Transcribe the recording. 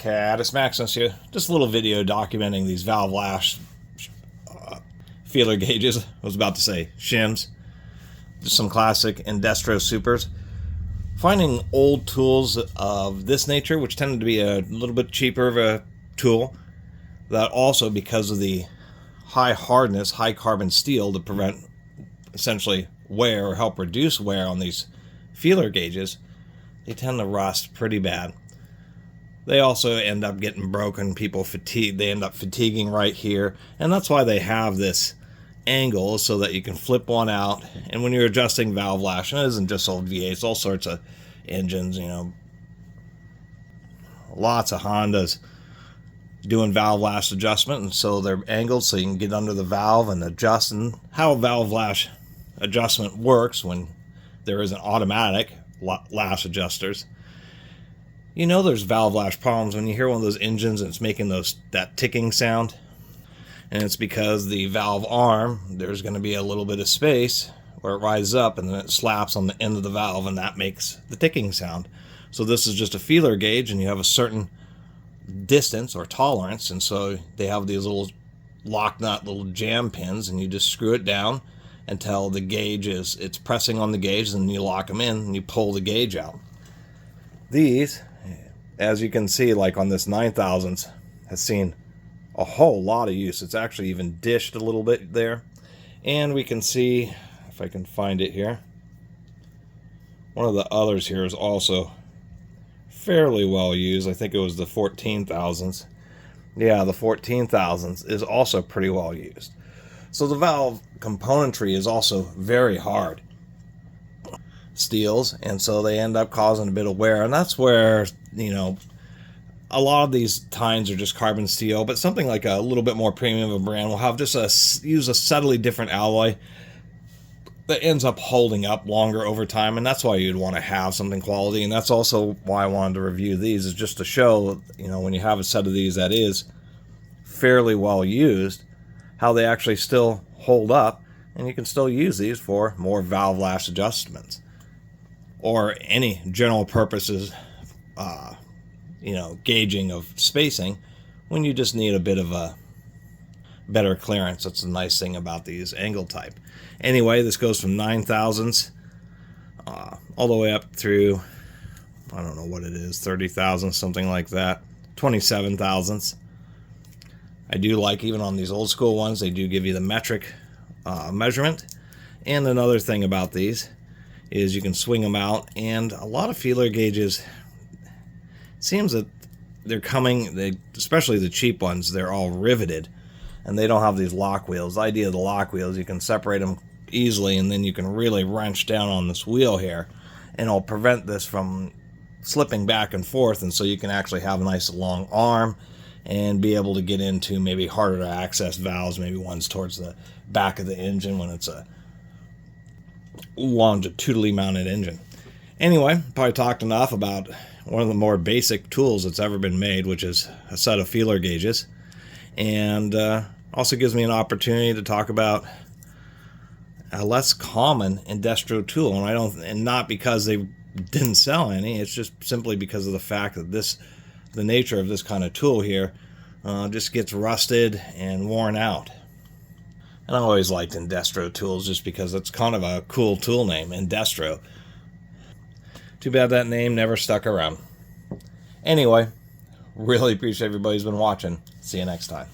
Catus Maximus here. Just a little video documenting these valve lash feeler gauges. I was about to say shims. Just some classic Indestro supers. Finding old tools of this nature, which tended to be a little bit cheaper of a tool, that also, because of the high hardness, high carbon steel to prevent essentially wear or help reduce wear on these feeler gauges, they tend to rust pretty bad. They also end up getting broken. People fatigue. They end up fatiguing right here, and that's why they have this angle so that you can flip one out. And when you're adjusting valve lash, and it isn't just old V8s, all sorts of engines, you know, lots of Hondas doing valve lash adjustment, and so they're angled so you can get under the valve and adjust. And how valve lash adjustment works when there isn't automatic lash adjusters. You know there's valve lash problems when you hear one of those engines and it's making that ticking sound. And it's because the valve arm, there's going to be a little bit of space where it rises up and then it slaps on the end of the valve, and that makes the ticking sound. So this is just a feeler gauge, and you have a certain distance or tolerance, and so they have these little lock nut little jam pins, and you just screw it down until the gauge it's pressing on the gauge, and then you lock them in and you pull the gauge out. These, as you can see, like on this 9000s, has seen a whole lot of use. It's actually even dished a little bit there. And we can see, if I can find it here, one of the others here is also fairly well used. I think it was the 14000s. Yeah, the 14000s is also pretty well used. So the valve componentry is also very hard steels, and so they end up causing a bit of wear. And that's where, you know, a lot of these tines are just carbon steel, but something like a little bit more premium of a brand will have just use a subtly different alloy that ends up holding up longer over time. And that's why you'd want to have something quality. And that's also why I wanted to review these, is just to show, you know, when you have a set of these that is fairly well used, how they actually still hold up, and you can still use these for more valve lash adjustments or any general purposes, you know, gauging of spacing when you just need a bit of a better clearance. That's the nice thing about these angle type. Anyway, this goes from 9000s all the way up through, I don't know what it is, 30,000, something like that, 27,000s. I do like, even on these old school ones, they do give you the metric measurement. And another thing about these is you can swing them out, and a lot of feeler gauges, it seems that they're coming, especially the cheap ones, they're all riveted and they don't have these lock wheels. The idea of the lock wheels, you can separate them easily, and then you can really wrench down on this wheel here, and it'll prevent this from slipping back and forth, and so you can actually have a nice long arm and be able to get into maybe harder to access valves, maybe ones towards the back of the engine when it's a longitudinally mounted engine. Anyway, probably talked enough about one of the more basic tools that's ever been made, which is a set of feeler gauges, and also gives me an opportunity to talk about a less common Indestro tool. And not because they didn't sell any, it's just simply because of the fact that the nature of this kind of tool here just gets rusted and worn out. And I always liked Indestro tools just because it's kind of a cool tool name, Indestro. Too bad that name never stuck around. Anyway, really appreciate everybody who's been watching. See you next time.